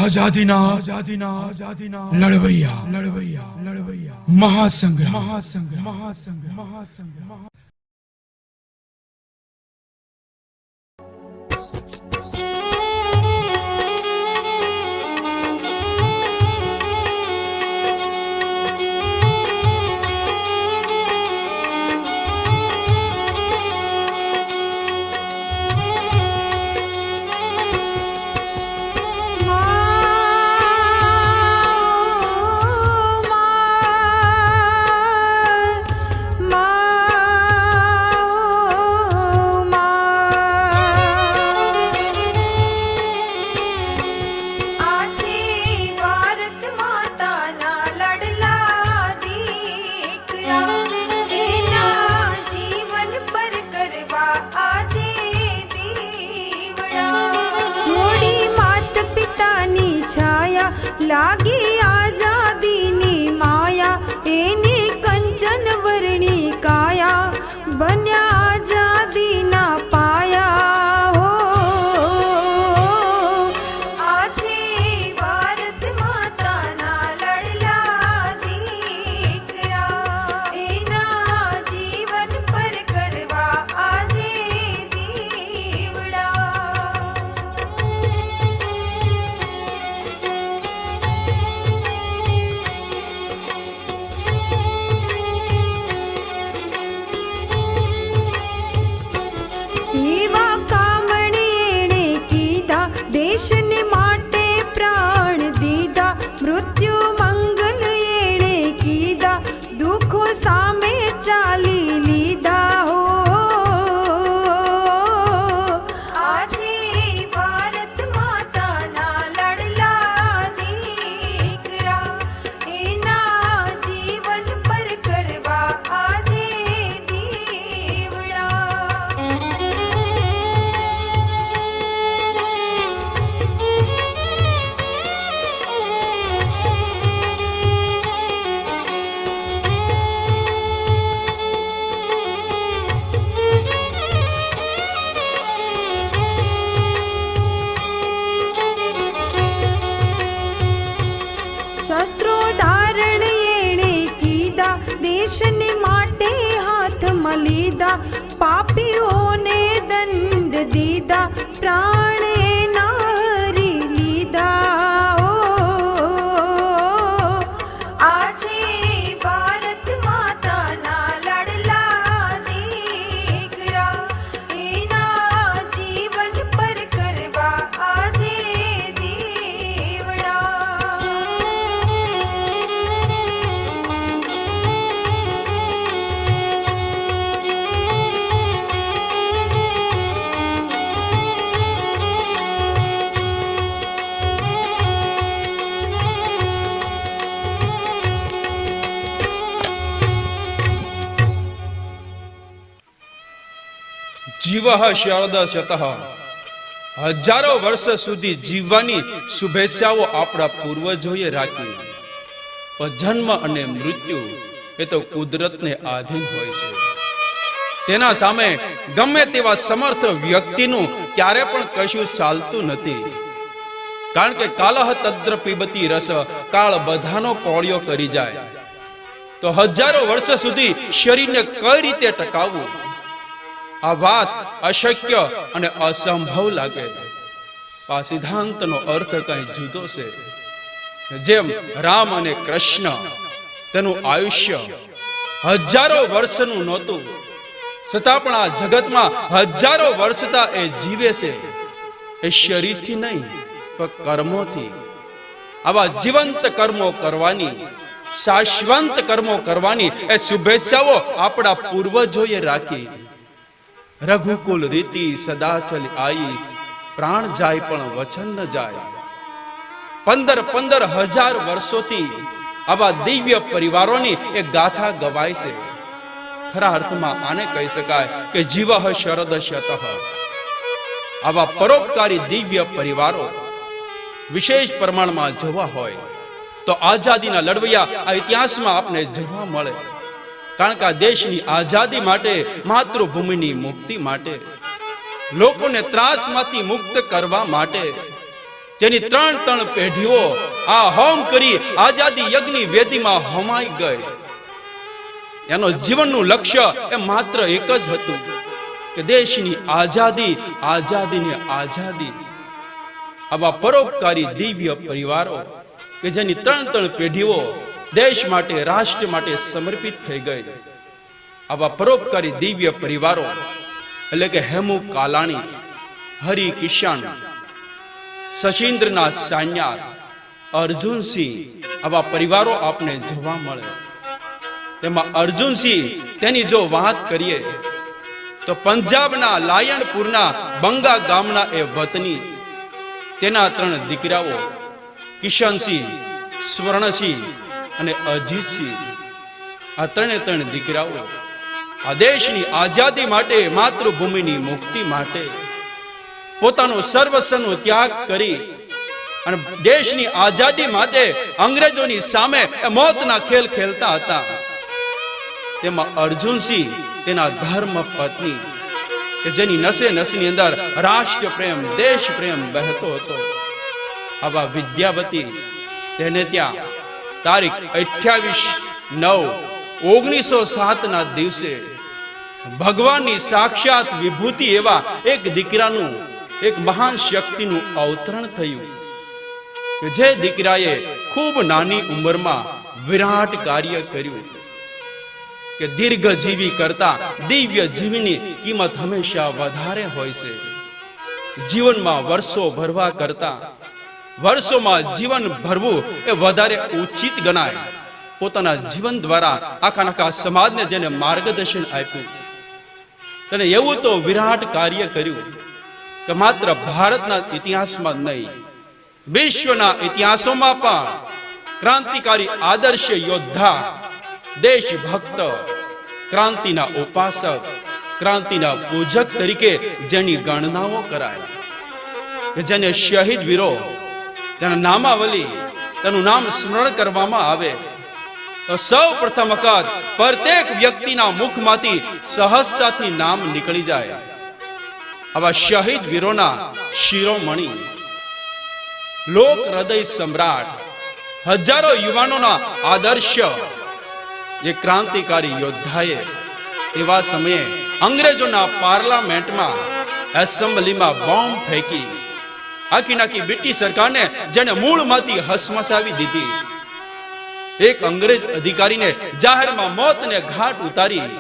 આઝાદીના લડવૈયા મહાસંગ્રામ लागी आजादीनी माया एनी कंचन वर्णी काया बन्या आजादीना पाया हो आछे भारत माताना लड़ला दीकरा एना जीवन पर करवा आजे दीवड़ा। देश ने माटे प्राण दीदा मृत्यु मंगल एणे कीदा दुखों सामे चाली लीदा हो आजे भारत माता ना लड़ला दीकरा एना जीवन पर करवा आजे दीवड़ा। शस्त्रो धारण एणे कीदा देश ने माटे हाथ मलीदा पापियों ने दंड दीदा प्राण एना हरी लीदा ओ आजे भारत माता ना लड़ला दीकरा एना जीवन पर करवा आजे दीवड़ा। જીવઃ શરદશતઃ હજારો વર્ષ સુધી જીવવાની શુભેચ્છાઓ આપણા પૂર્વજોએ રાખી, પણ જન્મ અને મૃત્યુ એ તો કુદરતને આધીન હોય છે. તેના સામે ગમે તેવા સમર્થ વ્યક્તિનું ક્યારે પણ કશું ચાલતું નથી, કારણ કે કાલહ તદ્ર પીબતી રસ કાળ બધાનો કોળિયો કરી જાય. તો હજારો વર્ષ સુધી શરીરને કઈ રીતે ટકાવવું, આ વાત અશક્ય અને અસંભવ લાગે. આ સિદ્ધાંતનો અર્થ કઈ જુદો છે. જેમ રામ અને કૃષ્ણ, તેનું આયુષ્ય હજારો વર્ષનું નહોતું, છતાં પણ આ જગતમાં હજારો વર્ષતા એ જીવે છે. એ શરીરથી નહીં પણ કર્મોથી. આવા જીવંત કર્મો કરવાની, શાશ્વત કર્મો કરવાની એ શુભેચ્છાઓ આપણા પૂર્વજોએ રાખી. રઘુકુલ રીતિ સદા ચલી આઈ, પ્રાણ જાય પણ વચન ન જાય. 15,000 વર્ષોથી આવા દિવ્ય પરિવારોની એક ગાથા ગવાય છે. ખરા અર્થમાં આને કહી શકાય કે જીવઃ શરદશતઃ. આવા પરોપકારી દિવ્ય પરિવારો વિશેષ પ્રમાણમાં જોવા હોય તો આઝાદીના લડવૈયા આ ઇતિહાસમાં આપને જોવા મળે. કારણ કે આ દેશની આઝાદી માટે, માતૃભૂમિની મુક્તિ માટે, લોકોને ત્રાસમાંથી મુક્ત કરવા માટે જેની ત્રણ ત્રણ પેઢીઓ આ હોમ કરી આઝાદી યજ્ઞની વેદીમાં હોમાઈ ગઈ. એનો જીવનનું લક્ષ્ય એ માત્ર એક જ હતું કે દેશની આઝાદી, આઝાદીને આઝાદી. આવા પરોપકારી દિવ્ય પરિવારો કે જેની ત્રણ ત્રણ પેઢીઓ દેશ માટે, રાષ્ટ્ર માટે સમર્પિત થઈ ગઈ. આવા પરોપકારી દિવ્ય પરિવારો એટલે કે હેમુ કાલાણી, હરિ કિશન, શશીન્દ્રનાથ સાન્યાલ, અર્જુનસિંહ, આવા પરિવારો આપને જોવા મળે. તેમાં અર્જુનસિંહ, તેની જો વાત કરીએ તો પંજાબના લાયણપુરના બંગા ગામના એ વતની. તેના ત્રણ દીકરાઓ કિશનસિંહ, સ્વર્ણસિંહ અને અજીતસિંહ. આ ત્રણ દીકરાઓ આ દેશની આઝાદી માટે, માતૃભૂમિની મુક્તિ માટે પોતાનો સર્વસ્વનો ત્યાગ કરી અને દેશની આઝાદી માટે અંગ્રેજોની સામે મોતના ખેલ ખેલતા હતા. તેમાં અર્જુનસિંહ, તેના ધર્મ પત્ની કે જેની નસે નસની અંદર રાષ્ટ્ર પ્રેમ, દેશ પ્રેમ બહેતો હતો. આવા વિદ્યાવતી, તેને ત્યાં તારીખ 28/9/1907 ના દિવસે ભગવાનની સાક્ષાત વિભૂતિ એવા એક દીકરાનું, એક મહાન શક્તિનું અવતરણ થયું કે જે દીકરાએ ખૂબ નાની ઉંમરમાં વિરાટ કાર્ય કર્યું. કે દીર્ઘજીવી કરતા દિવ્ય જીવની કિંમત હંમેશા વધારે હોય છે. જીવનમાં વર્ષો ભરવા કરતા વર્ષોમાં જીવન ભરવું એ વધારે ઉચિત ગણાય. પોતાના જીવન દ્વારા આખા સમાજને જેને માર્ગદર્શન આપ્યું, તેને એવું તો વિરાટ કાર્ય કર્યું કે માત્ર ભારતના ઇતિહાસમાં નહીં, વિશ્વના ઇતિહાસોમાં પણ ક્રાંતિકારી આદર્શ યોદ્ધા, દેશભક્ત, ક્રાંતિના ઉપાસક, ક્રાંતિના પૂજક તરીકે જેની ગણનાઓ કરાય. કે જેને શહીદ વીરો, તેના નામાવલી, તેનું નામ સ્મરણ કરવામાં આવે તો સૌ પ્રથમ વખત પ્રત્યેક વ્યક્તિના મુખમાંથી સહજતાથી નામ નીકળી જાય. આવા શહીદ વીરોના શિરોમણી, લોક હૃદય સમ્રાટ, હજારો યુવાનોના આદર્શ જે ક્રાંતિકારી યોદ્ધાએ એવા સમયે અંગ્રેજોના પાર્લામેન્ટમાં, એસેમ્બલીમાં બોમ્બ ફેંકી આખી બ્રિટિશ સરકારને જેને મૂળમાંથી હસમસાવી દીધી. એક અંગ્રેજ અધિકારીને જાહેરમાં મોતને ઘાટ ઉતારી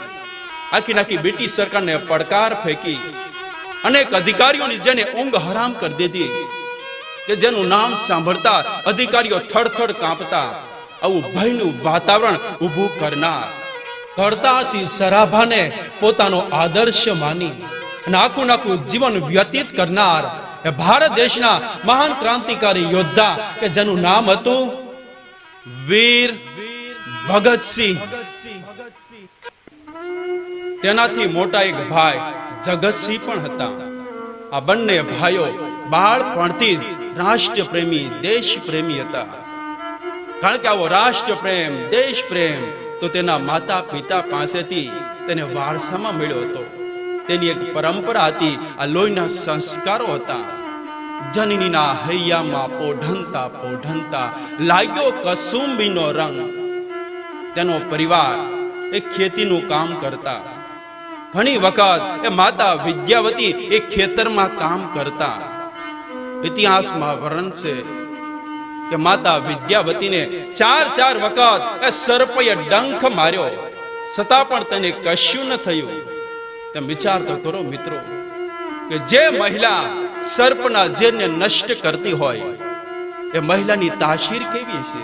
આખી બ્રિટિશ સરકારને પડકાર ફેંકી. અનેક અધિકારીઓની જેને ઊંઘ હરામ કરી દીધી કે જેનું નામ સાંભળતા અધિકારીઓ થરથર કાંપતા. આવું ભયનું વાતાવરણ ઊભું કરનાર, કરતાસિંહ સરાભાને પોતાનો આદર્શ માની અને આખું જીવન વ્યતીત કરનાર એ ભારત દેશના મહાન ક્રાંતિકારી યોદ્ધા કે જેનું નામ હતું વીર ભગતસિંહ. તેનાથી મોટા એક ભાઈ જગતસિંહ પણ હતા. આ બંને ભાઈઓ બાળપણથી રાષ્ટ્ર પ્રેમી, દેશ પ્રેમી હતા. કારણ કે આવો રાષ્ટ્ર પ્રેમ, દેશ પ્રેમ તો તેના માતા પિતા પાસેથી તેને વારસામાં મળ્યો હતો. તેની એક પરંપરા હતી, આ લોહીના સંસ્કારો હતા. જનનીના હૈયામાં પોઢંતા પોઢંતા લાગ્યો કસુંબીનો રંગ. તેનો પરિવાર એ ખેતીનું કામ કરતા. ઘણી વખત એ માતા વિદ્યાવતી એ ખેતરમાં કામ કરતા. ઇતિહાસમાં વર્ણન છે કે માતા વિદ્યાવતીને 4 વખત એ સર્પએ ડંખ માર્યો, છતાં પણ તેને કશું ન થયું. તેમ વિચાર તો કરો મિત્રો કે જે મહિલા સર્પના ઝેરને નષ્ટ કરતી હોય એ મહિલાની તાસીર કેવી છે.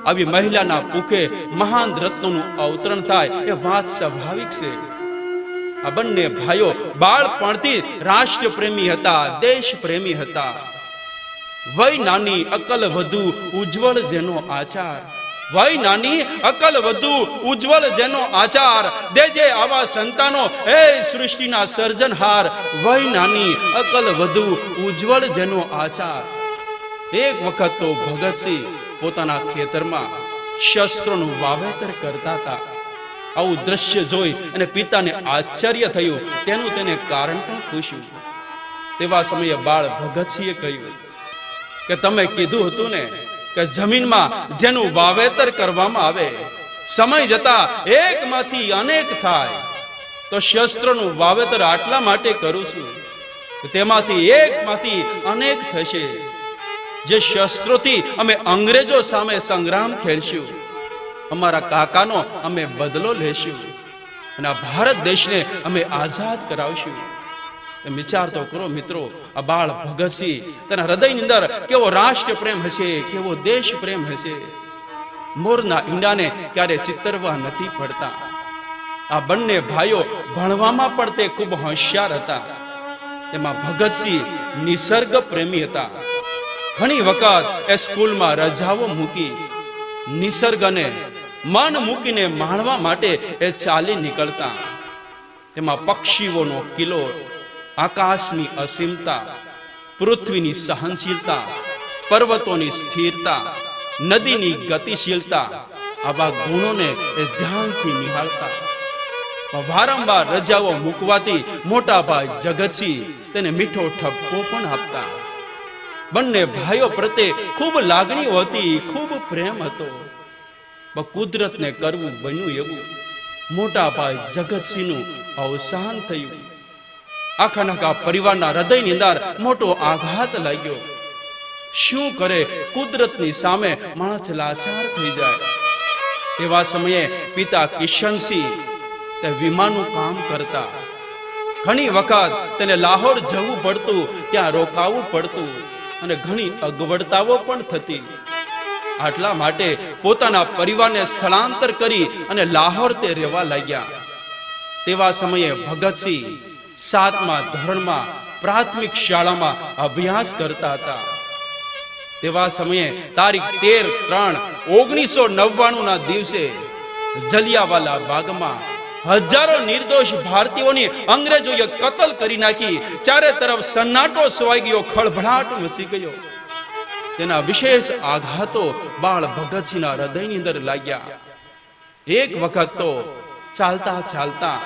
આવી મહિલાના પુખે મહાન રત્નોનું અવતરણ થાય એ વાત સ્વાભાવિક છે. આ બંને ભાઈઓ બાળપણથી રાષ્ટ્ર પ્રેમી હતા, દેશ પ્રેમી હતા. વય નાની અકલ વધુ ઉજ્જવળ જેનો આચાર, વય નાની અકલ વધુ ઉજ્જવળ જેનો આચાર, દેજે આવા સંતાનો હે સૃષ્ટિના સર્જનહાર. વય નાની અકલ વધુ ઉજ્જવળ જેનો આચાર. એક વખત તો ભગતસિંહ પોતાના ખેતરમાં શસ્ત્રોનું વાવેતર કરતા હતા. આવું દ્રશ્ય જોઈ અને પિતાને આશ્ચર્ય થયું. તેનું તેને કારણ પણ પૂછ્યું. તેવા સમયે બાળ ભગતસિંહે કહ્યું કે તમે કીધું હતું ને કે જમીનમાં જેનું વાવેતર કરવામાં આવે સમય જતા એકમાંથી અનેક થાય, તો શસ્ત્રોનું વાવેતર આટલા માટે કરું છું તેમાંથી એકમાંથી અનેક થશે. જે શસ્ત્રોથી અમે અંગ્રેજો સામે સંગ્રામ ખેલશું, અમારા કાકાનો અમે બદલો લેશું અને આ ભારત દેશને અમે આઝાદ કરાવશું. વિચાર તો કરો મિત્રો, આ બાળ ભગતસિંહ તેના હૃદયની અંદર કેવો રાષ્ટ્ર પ્રેમ હશે, કેવો દેશ પ્રેમ હશે. મોરના ઈંડાને ક્યારે ચિતરવા નથી પડતા. આ બંને ભાઈઓ ભણવામાં પણ તે ખૂબ હોશિયાર હતા. તેમાં ભગતસિંહ નિસર્ગ પ્રેમી હતા. ઘણી વખત એ સ્કૂલમાં રજાઓ મૂકી નિસર્ગને મન મૂકીને માણવા માટે એ ચાલી નીકળતા. તેમાં પક્ષીઓનો કિલોર, આકાશની અસીમતા, પૃથ્વીની સહનશીલતા, પર્વતોની સ્થિરતા, નદીની ગતિશીલતા, આવા ગુણોને એ ધ્યાનથી નિહાળતા. વારંવાર રજાઓ મૂકવાથી મોટા ભાઈ જગતસિંહ તેને મીઠો ઠપકો પણ આપતા. બંને ભાઈઓ પ્રત્યે ખૂબ લાગણીઓ હતી, ખૂબ પ્રેમ હતો. કુદરતને કરવું બન્યું એવું મોટા ભાઈ જગતસિંહનું અવસાન થયું. આખા પરિવારના હૃદયની અંદર મોટો આઘાત લાગ્યો. શું કરે, કુદરતની સામે માણસ લાચાર થઈ જાય. એવા સમયે પિતા કિશનસિંહ તે વિમાનનું કામ કરતા. ઘણી વખત તેને લાહોર જવું પડતું, ત્યાં રોકાવું પડતું અને ઘણી અગવડતાઓ પણ થતી. આટલા માટે પોતાના પરિવારને સ્થળાંતર કરી અને લાહોર તે રહેવા લાગ્યા. તેવા સમયે ભગતસિંહ 7મા ધોરણમાં પ્રાથમિક શાળામાં અભ્યાસ કરતા હતા. તેવા સમયે તારીખ 13/3/1999 ના દિવસે જલિયાવાલા બાગમાં હજારો નિર્દોષ ભારતીયોની અંગ્રેજોએ કતલ કરી નાખી. ચારે તરફ સન્નાટો છવાઈ ગયો, ખળભળાટ મચી ગયો. તેના વિશેષ આઘાતો બાળ ભગતસિંહના હૃદયની અંદર લાગ્યા. એક વખત તો ચાલતા ચાલતા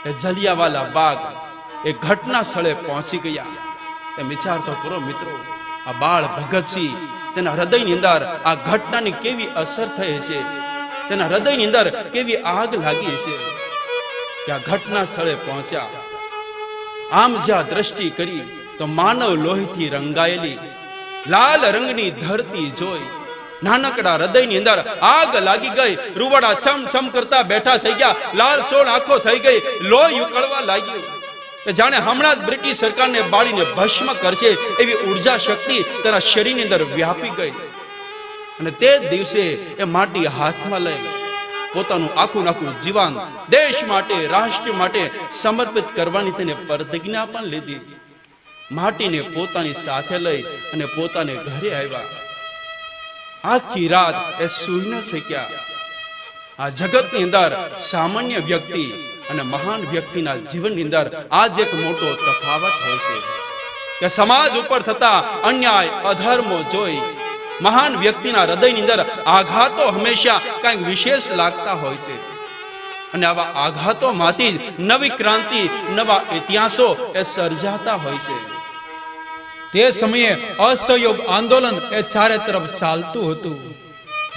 એ જલિયાવાલા બાગ એ ઘટના સ્થળે પહોંચી ગયા. તે વિચાર તો કરો મિત્રો, આ બાળ ભગતસિંહ તેના હૃદયની અંદર આ ઘટનાની કેવી અસર થઈ હશે, તેના હૃદયની અંદર કેવી આગ લાગી હશે. ત્યાં ઘટના સ્થળે પહોંચ્યા. આમ જ્યાં દ્રષ્ટિ કરી તો માનવ લોહીથી રંગાયેલી લાલ રંગની ધરતી જોઈ નાનકડા હૃદયની અંદર આગ લાગી ગઈ. રૂવાડા ચમચમ કરતા બેઠા થઈ ગયા, લાલ સોળ આંખો થઈ ગઈ, લોહી ઉકળવા લાગ્યું. જાણે હમણાં જ બ્રિટિશ સરકારને બાળીને ભસ્મ કરશે એવી ઉર્જા શક્તિ તેના શરીરની અંદર વ્યાપી ગઈ. અને તે જ દિવસે એ માટી હાથમાં લઈ પોતાનું આખું જીવન દેશ માટે, રાષ્ટ્ર માટે સમર્પિત કરવાની તેને પ્રતિજ્ઞા પણ લીધી. માટીને પોતાની સાથે લઈ અને પોતાને ઘરે આવ્યા. આખી રાત એ સૂઈ ન શક્યા. આ જગતની અંદર સામાન્ય વ્યક્તિ અને મહાન વ્યક્તિના જીવનની અંદર આજ એક મોટો તફાવત હોય છે કે સમાજ ઉપર થતા અન્યાય, અધર્મો જોઈ મહાન વ્યક્તિના હૃદયની અંદર આઘાતો હંમેશા કંઈક વિશેષ લાગતા હોય છે. અને આવા આઘાતોમાંથી જ નવી ક્રાંતિ, નવા ઇતિહાસો એ સર્જાતા હોય છે. તે સમયે અસહયોગ આંદોલન એ ચારે તરફ ચાલતું હતું.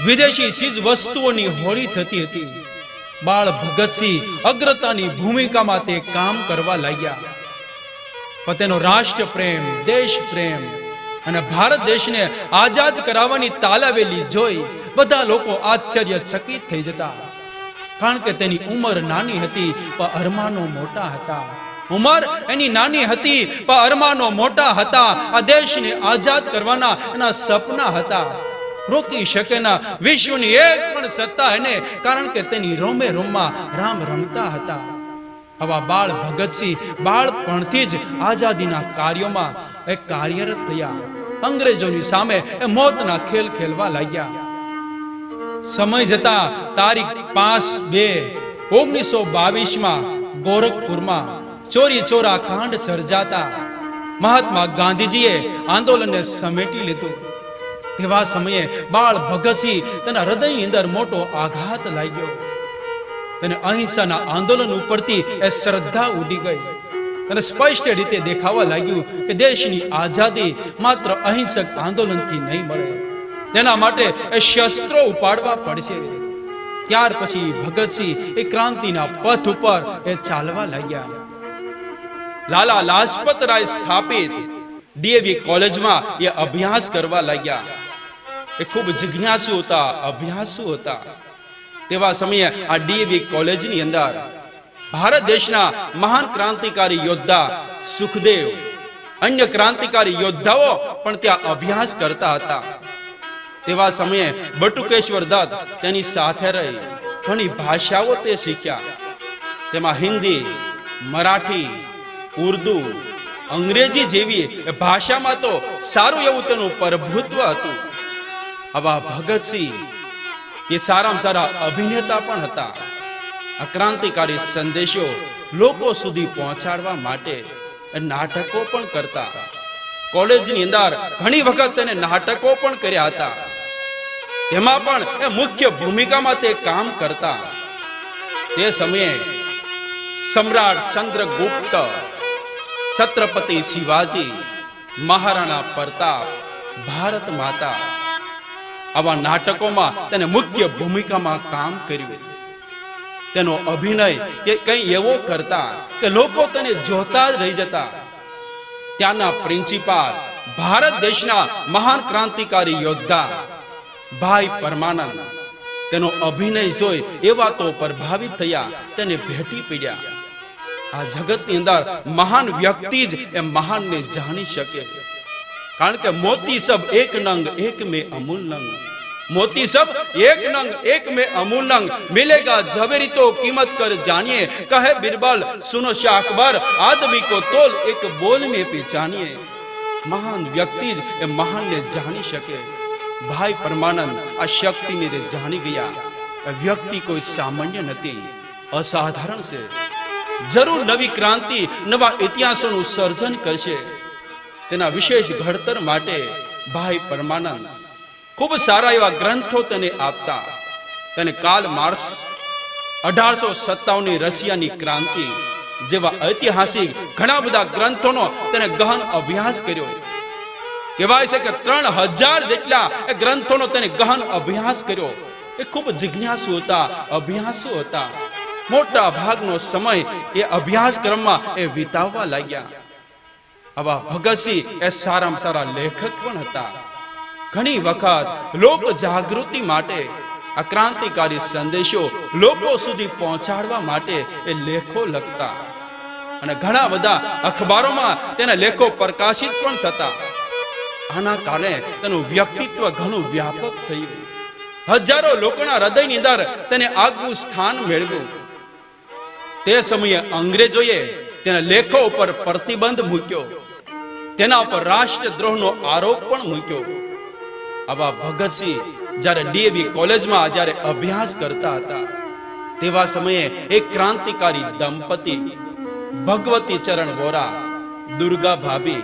વિદેશી ચીજ વસ્તુઓની હોળી થતી હતી. બાળ ભગતસિંહ અગ્રતાની ભૂમિકામાં તે કામ કરવા લાગ્યા. પણ તેનો રાષ્ટ્ર પ્રેમ, દેશ પ્રેમ અને ભારત દેશને આઝાદ કરાવવાની તાલાવેલી જોઈ બધા લોકો આશ્ચર્યચકિત થઈ જતા. કારણ કે તેની ઉંમર નાની હતી પણ અરમાનો મોટા હતા. ઉંમર એની નાની હતી પણ અરમાનો મોટા હતા. આ દેશને આઝાદ કરવાના એના સપના હતા. રોકી શકે ના વિશ્વની એક પણ સત્તા એને, કારણ કે તેની રોમે રોમમાં રામ રમતા હતા. આવા બાળ ભગતસિંહ બાળપણથી જ આઝાદીના કાર્યોમાં એ કાર્યરત થયા. અંગ્રેજોની સામે એ મોતના ખેલ ખેલવા લાગ્યા. સમય જતા તારીખ 5/2/1922 ગોરખપુરમાં ચોરી ચોરા કાંડ સર્જાતા. મહાત્મા ગાંધીજીએ આંદોલનને સમેટી લીધું. તેવા સમયે બાળ ભગતસિંહ તેના હૃદયની અંદર મોટો આઘાત લાગ્યો. તેને અહિંસાના આંદોલન ઉપરથી એ શ્રદ્ધા ઉડી ગઈ. અને સ્પષ્ટ રીતે દેખાવા લાગ્યું કે દેશની આઝાદી માત્ર અહિંસક આંદોલનથી નહીં મળે, તેના માટે એ શસ્ત્રો ઉપાડવા પડશે. ત્યાર પછી ભગતસિંહ એ ક્રાંતિના પથ ઉપર એ ચાલવા લાગ્યા. લાલા લાજપત રાય સ્થાપિત ડીએવી કોલેજમાં એ અભ્યાસ કરવા લાગ્યા. એ ખૂબ જિજ્ઞાસુ હતા, અભ્યાસુ હતા. તેવા સમયે આ ડીએવી કોલેજની અંદર ભારત દેશના મહાન ક્રાંતિકારી યોદ્ધા સુખદેવ, અન્ય ક્રાંતિકારી યોદ્ધાઓ પણ ત્યાં અભ્યાસ કરતા હતા. તેવા સમયે બટુકેશ્વર દત્ત તેની સાથે રહી ઘણી ભાષાઓ તે શીખ્યા. તેમાં હિન્દી, મરાઠી, ઉર્દુ, અંગ્રેજી જેવી ભાષામાં તો સારું એવું તેનું પ્રભુત્વ હતું. આવા ભગતસિંહ એ સારામાં સારા અભિનેતા પણ હતા. આ ક્રાંતિકારી સંદેશો લોકો સુધી પહોંચાડવા માટે નાટકો પણ કરતા. કોલેજની અંદર ઘણી વખત તેને નાટકો પણ કર્યા હતા. તેમાં પણ એ મુખ્ય ભૂમિકામાં તે કામ કરતા. તે સમયે સમ્રાટ ચંદ્રગુપ્ત, છત્રપતિ શિવાજી, મહારાણા પ્રતાપ, ભારત માતા, આવા નાટકોમાં તેને મુખ્ય ભૂમિકામાં કામ કર્યું. તેનો અભિનય એ કંઈ એવો કરતા કે લોકો તેને જોતા જ રહી જતા. ત્યાંના પ્રિન્સિપાલ, ભારત દેશના મહાન ક્રાંતિકારી યોદ્ધા ભાઈ પરમાનંદ તેનો અભિનય જોઈ એવા તો પ્રભાવિત થયા, તેને ભેટી પડ્યા. આ જગતની અંદર મહાન વ્યક્તિ જ એ મહાનને જાણી શકે. કારણ કે મોતી સબ એક નંગ એક में अमूल नंग, मोती सब एक नंग एक में अमूल नंग, मिलेगा झवेरी तो कीमत कर जानिए, कहे बिरबल सुनो शाह अकबर, आदमी को तोल एक बोल में पहचानिए. महान व्यक्ति જ એ મહાનને જાણી શકે. ભાઈ પરમાનંદ આ શક્તિને રે જાણી ગયા. આ વ્યક્તિ કોઈ સામાન્ય નથી, અસાધારણ છે. જરૂર નવી ક્રાંતિ, નવા ઇતિહાસોનું સર્જન કરશે. તેના વિશેષ ઘડતર માટે ભાઈ પરમાનંદ ખૂબ સારા એવા ગ્રંથો તેને આપતા. તેને કાર્લ માર્ક્સ, 1857ની રશિયાની ક્રાંતિ જેવા ઐતિહાસિક ઘણા બધા ગ્રંથોનો તેને ગહન અભ્યાસ કર્યો. કહેવાય છે કે 3000 જેટલા એ ગ્રંથોનો તેને ગહન અભ્યાસ કર્યો. એ ખૂબ જિજ્ઞાસુ હતા, અભ્યાસુ હતા. મોટા ભાગનો સમય એ અભ્યાસક્રમમાં એ વિતાવવા લાગ્યા. આવા ભગતસિંહ એ સારામાં સારા લેખક પણ હતા. ઘણી વખત લોક જાગૃતિ માટે આ ક્રાંતિકારી સંદેશો લોકો સુધી પહોંચાડવા માટે એ લેખો લખતા અને ઘણા બધા અખબારોમાં તેના લેખો પ્રકાશિત પણ થતા. આના કારણે તેનું વ્યક્તિત્વ ઘણું વ્યાપક થયું. હજારો લોકોના હૃદયની અંદર તેને આગવું સ્થાન મેળવ્યું. તે સમયે અંગ્રેજોએ તેના લેખો ઉપર પ્રતિબંધ મૂક્યો, તેના પર રાષ્ટ્રદ્રોહનો આરોપ પણ મૂક્યો. આવા ભગતસિંહ જ્યારે ડીએવી કોલેજમાં જ્યારે અભ્યાસ કરતા હતા, તેવા સમયે એક ક્રાંતિકારી દંપતી ભગવતી ચરણ વોરા, દુર્ગા ભાભી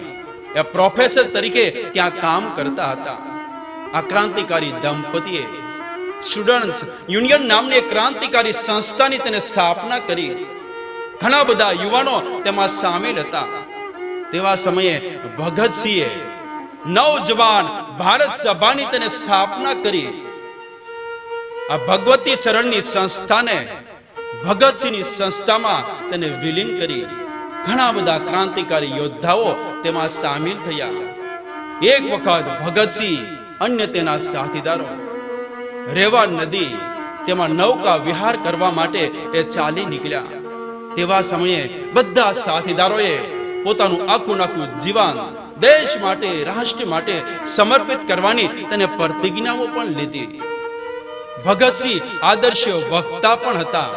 એ પ્રોફેસર તરીકે ત્યાં કામ કરતા હતા. આ ક્રાંતિકારી દંપતીએ સ્ટુડન્ટ્સ યુનિયન નામની ક્રાંતિકારી સંસ્થાની તેને સ્થાપના કરી. ઘણા બધા યુવાનો તેમાં સામેલ હતા. તેવા સમયે ભગતસિંહે નવજવાન ભારત સભાની તેને સ્થાપના કરી. આ ભગવતી ચરણની સંસ્થાને ભગતસિંહની સંસ્થામાં તેને વિલીન કરી. ઘણા બધા ક્રાંતિકારી યોદ્ધાઓ તેમાં સામેલ થયા. એક વખત ભગતસિંહ અન્ય તેના સાથીદારો રેવા નદી તેમાં નૌકા વિહાર કરવા માટે એ ચાલી નીકળ્યા. તેવા સમયે બધા સાથીદારોએ પોતાનું આખું જીવન દેશ માટે, રાષ્ટ્ર માટે સમર્પિત કરવાની તેને પ્રતિજ્ઞાઓ પણ લીધી. ભગતસિંહ આદર્શ વક્તા પણ હતા.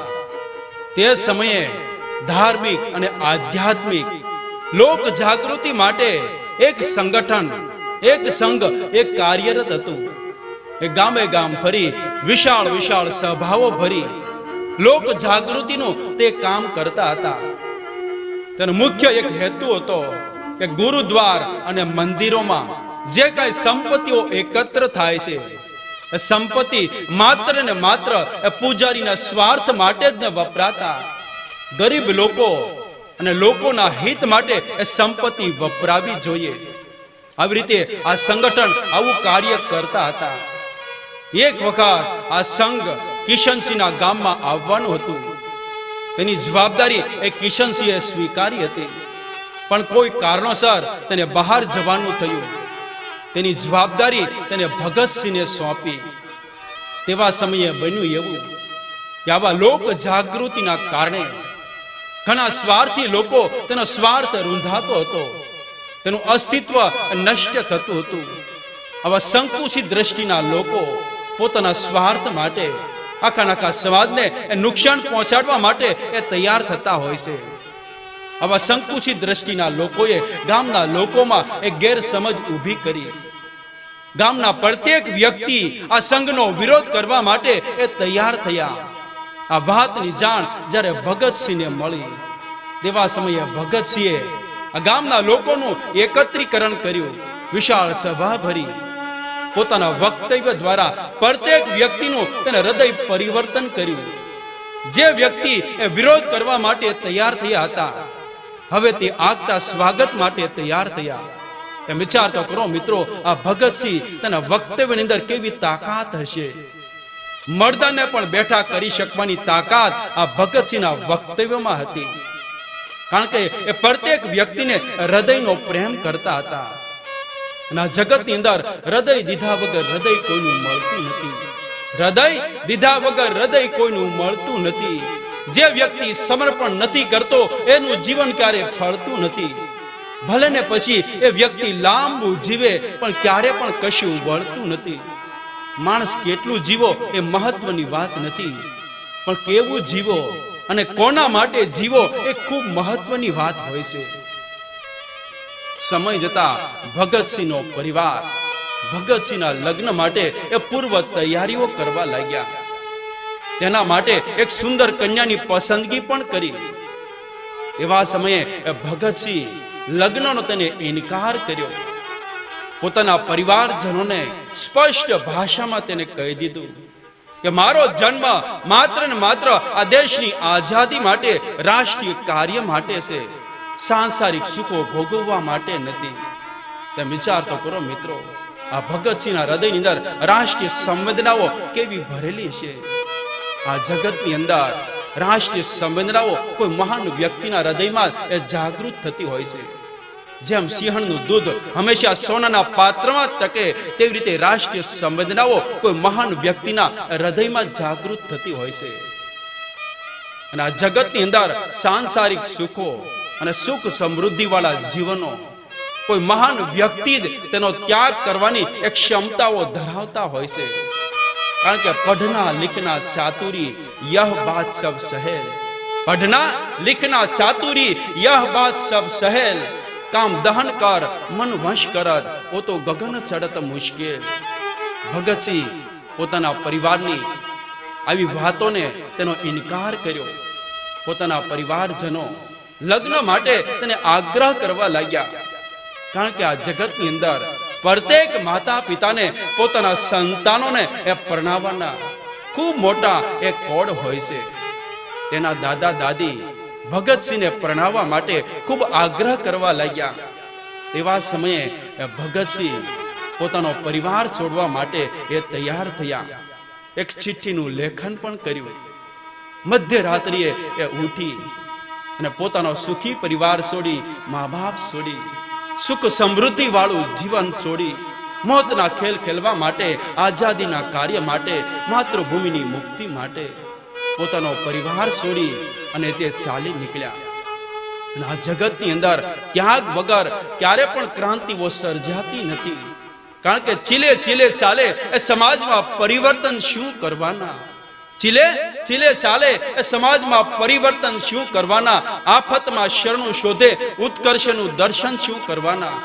તે સમયે ધાર્મિક અને આધ્યાત્મિક લોક જાગૃતિ માટે એક સંગઠન, એક સંઘ, એક કાર્યરત હતું. એ ગામે ગામ ફરી વિશાળ વિશાળ સભાઓ ભરી લોક જાગૃતિનું તે કામ કરતા હતા. તેનો મુખ્ય એક હેતુ હતો કે ગુરુદ્વાર અને મંદિરોમાં જે કઈ સંપત્તિઓ એકત્ર થાય છે, એ સંપત્તિ માત્ર ને માત્ર પૂજારીના સ્વાર્થ માટે જ ન વપરાતા ગરીબ લોકો અને લોકોના હિત માટે એ સંપત્તિ વપરાવી જોઈએ. આવી રીતે આ સંગઠન આવું કાર્ય કરતા હતા. એક વખત આ સંઘ કિશનસિંહના ગામમાં આવવાનું હતું. તેની જવાબદારી એ કિશનસિંહે સ્વીકારી હતી, પણ કોઈ કારણોસર તેને બહાર જવાનું થયું. તેની જવાબદારી તેને ભગતસિંહને સોંપી. તેવા સમયે બન્યું એવું કે આવા લોક જાગૃતિના કારણે ઘણા સ્વાર્થી લોકો તેનો સ્વાર્થ રૂંધાતો હતો, તેનું અસ્તિત્વ નષ્ટ થતું હતું. આવા સંકુચિત દ્રષ્ટિના લોકો પોતાના સ્વાર્થ માટે આખા સમાજને નુકસાન પહોંચાડવા માટે એ તૈયાર થતા હોય છે. આવા સંકુચિત દ્રષ્ટિના લોકોએ ગામના લોકોમાં એક ગેરસમજ ઊભી કરી. ગામના પ્રત્યેક વ્યક્તિ આ સંઘનો વિરોધ કરવા માટે એ તૈયાર થયા. આ વાતની જાણ જ્યારે ભગતસિંહને મળી, તેવા સમયે ભગતસિંહે આ ગામના લોકોનું એકત્રીકરણ કર્યું. વિશાળ સભા ભરી પોતાના વક્તવ્ય દ્વારા પ્રત્યેક વ્યક્તિનું તેને હૃદય પરિવર્તન કર્યું. જે વ્યક્તિ એ વિરોધ કરવા માટે તૈયાર થયા હતા, હવે તે આગતા સ્વાગત માટે તૈયાર થયા. તેમ વિચાર તો કરો મિત્રો, આ ભગતસિંહ તેના વક્તવ્યની અંદર કેવી તાકાત હશે. મર્દાને પણ બેઠા કરી શકવાની તાકાત આ ભગતસિંહના વક્તવ્યમાં હતી. કારણ કે એ પ્રત્યેક વ્યક્તિને હૃદયનો પ્રેમ કરતા હતા. અને આ જગતની અંદર હૃદય દીધા વગર હૃદય કોઈનું મળતું નથી. હૃદય દીધા વગર હૃદય કોઈનું મળતું નથી. જે વ્યક્તિ સમર્પણ નથી કરતો એનું જીવન ક્યારે ફળતું નથી. ભલે ને પછી એ વ્યક્તિ લાંબુ જીવે પણ ક્યારે પણ કશું વળતું નથી. માણસ કેટલું જીવો એ મહત્વની વાત નથી, પણ કેવું જીવો અને કોના માટે જીવો એ ખૂબ મહત્વની વાત હોય છે. સમય જતા ભગતસિંહનો પરિવાર ભગતસિંહના લગ્ન માટે એ પૂર્વ તૈયારીઓ કરવા લાગ્યા. તેના માટે એક સુંદર કન્યાની પસંદગી પણ કરી. એવા સમયે ભગતસિંહ લગ્નનો તેને ઇનકાર કર્યો. પોતાના પરિવારજનોને સ્પષ્ટ ભાષામાં તેને કહી દીધું કે મારો જન્મ માત્ર ને માત્ર આ દેશની આઝાદી માટે, રાષ્ટ્રીય કાર્ય માટે છે, સાંસારિક સુખો ભોગવવા માટે નથી. તેમ વિચાર તો કરો મિત્રો, આ ભગતસિંહના હૃદયની અંદર રાષ્ટ્રીય સંવેદનાઓ કેવી ભરેલી છે. આ જગતની અંદર રાષ્ટ્રીય સંવેદનાઓ કોઈ મહાન વ્યક્તિના હૃદયમાં એ જાગૃત થતી હોય છે. જેમ સિંહણનું દૂધ હંમેશા સોનાના પાત્રમાં ટકે, તેવી રીતે રાષ્ટ્રીય સંવેદનાઓ કોઈ મહાન વ્યક્તિના હૃદયમાં જાગૃત થતી હોય છે. અને આ જગતની અંદર સાંસારિક સુખો અને સુખ સમૃદ્ધિ વાળા જીવનો કોઈ મહાન વ્યક્તિ જ તેનો ત્યાગ કરવાની એક ક્ષમતાઓ ધરાવતા હોય છે. કારણ કે પઢના લિખના ચાતુરી યહ બાત સબ સહેલ. પઢના લિખના ચાતુરી યહ બાત સબ સહેલ. કામ દહન કર મન વશ કરત ઓ તો ગગન ચડત મુશ્કેલ. ભગતસિંહ પોતાના પરિવારની આવી વાતોને તેનો ઇનકાર કર્યો. પોતાના પરિવારજનો લગ્ન માટે તેને આગ્રહ કરવા લાગ્યા. કારણ કે આ જગતની અંદર પ્રત્યેક માતા પિતાને પોતાના સંતાનોને એ પરણાવવાના ખૂબ મોટા એક કોડ હોય છે. તેના દાદા દાદી ભગતસિંહને પરણાવવા માટે ખૂબ આગ્રહ કરવા લાગ્યા. એવા સમયે ભગતસિંહ પોતાનો પરિવાર છોડવા માટે એ તૈયાર થયા. એક ચિઠ્ઠીનું લેખન પણ કર્યું. મધ્યરાત્રિએ એ ઉઠી અને પોતાનો સુખી પરિવાર છોડી, મા બાપ છોડી, સુખ સમૃદ્ધિ વાળું જીવન છોડી, મોતના ખેલ ખેલવા માટે, આઝાદીના કાર્ય માટે, માતૃભૂમિની મુક્તિ માટે પોતાનો પરિવાર છોડી અને તે ચાલી નીકળ્યા. અને આ જગતની અંદર ત્યાગ વગર ક્યારે પણ ક્રાંતિઓ સર્જાતી નથી. કારણ કે ચીલે ચીલે ચાલે એ સમાજમાં પરિવર્તન શું કરવાના. ચીલે ચીલે ચાલે એ સમાજમાં પરિવર્તન શું કરવાના. આફતમાં શરણું શોધે ઉત્કર્ષનું દર્શન શું કરવાના.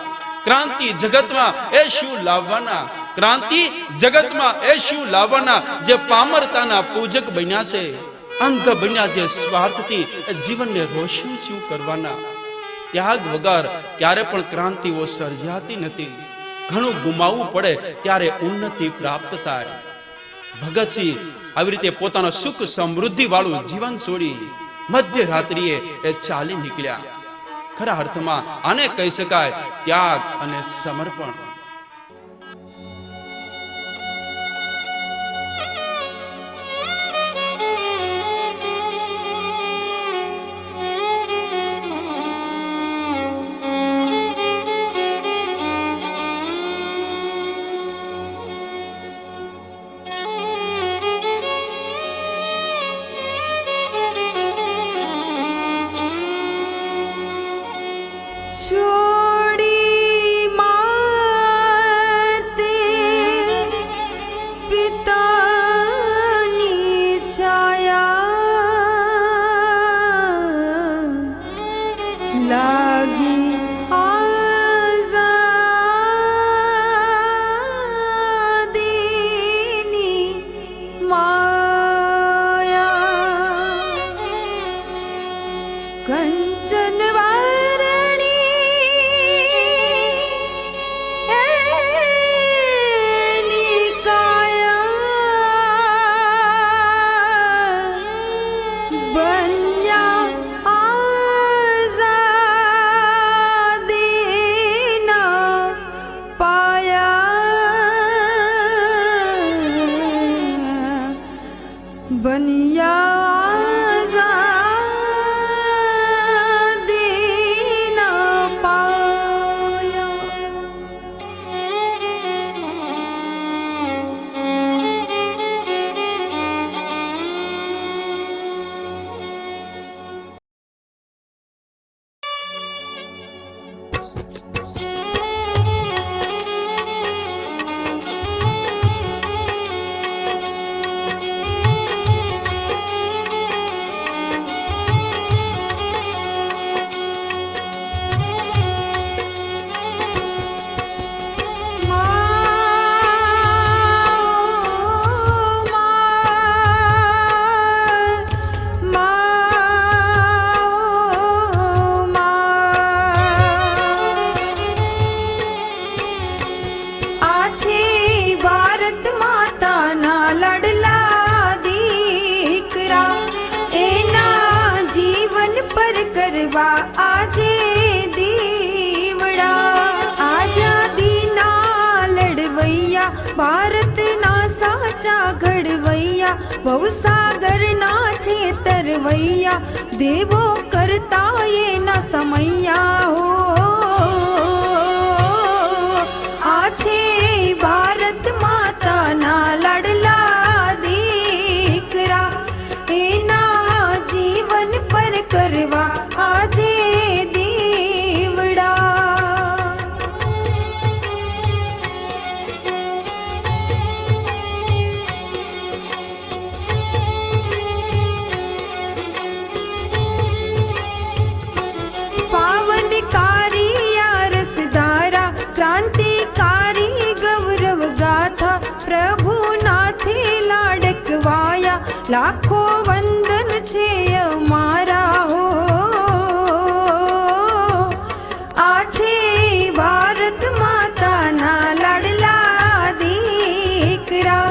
ક્રાંતિ જગતમાં એ શું લાવવાના. ક્રાંતિ જગતમાં એ શું લાવવાના જે પામરતાના પૂજક બન્યા છે, અંધ બન્યા જે સ્વાર્થથી જીવનને રોશન શું કરવાના. ત્યાગ વગર ક્યારે પણ ક્રાંતિઓ સર્જાતી નથી. ઘણું ગુમાવવું પડે ત્યારે ઉન્નતિ પ્રાપ્ત થાય. ભગતસિંહ આવી રીતે પોતાનો સુખ સમૃદ્ધિ વાળું જીવન છોડી મધ્યરાત્રિએ એ ચાલી નીકળ્યા. ખરા અર્થમાં આને કહી શકાય ત્યાગ અને સમર્પણ. છોડી માતે પિતાની છાયા લાગી આઝાદીની માયા કંચન કરવા આજે દીવડા આઝાદીના લડવૈયા ભારતના સાચા ઘડવૈયા ભવસાગરના છે તરવૈયા દેવો કરતા એના સમૈયા હો આ છે ભારત માતાના લાડલા દીકરા એના જીવન પર કરવા આજે દીવડા પાવનકારી આ રસધારા ક્રાંતિકારી ગૌરવ ગાથા પ્રભુના છે લાડકવાયા લાખો વંદન છે અમારા હો આ છે ભારત માતાના લાડલા દીકરા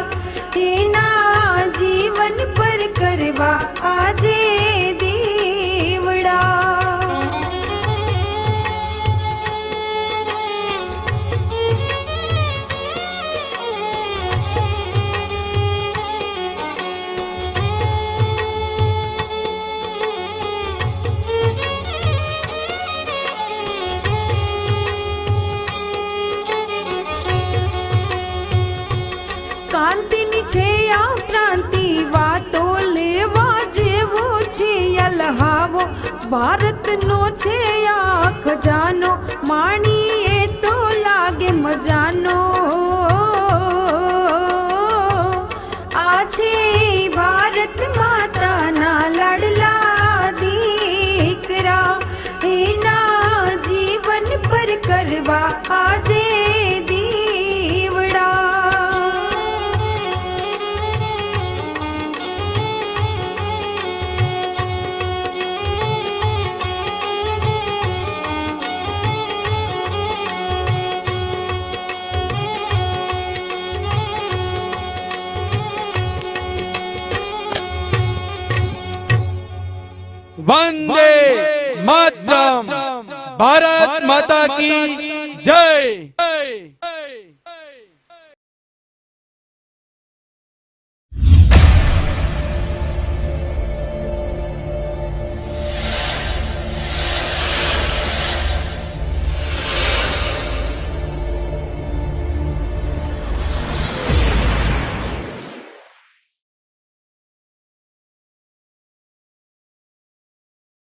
તેના જીવન પર કરવા આજે દીવડા કાંતિની છે આ ક્રાંતિ વાતો લેવા જેવો છે અલહાવો ભારતનો છે આ ખજાનો માણીએ તો લાગે મજાનો આ છે ભારત માતાના લાડલા દીકરા એના જીવન પર કરવા આજે દીવડા वंदे मातरम। भारत माता की जय।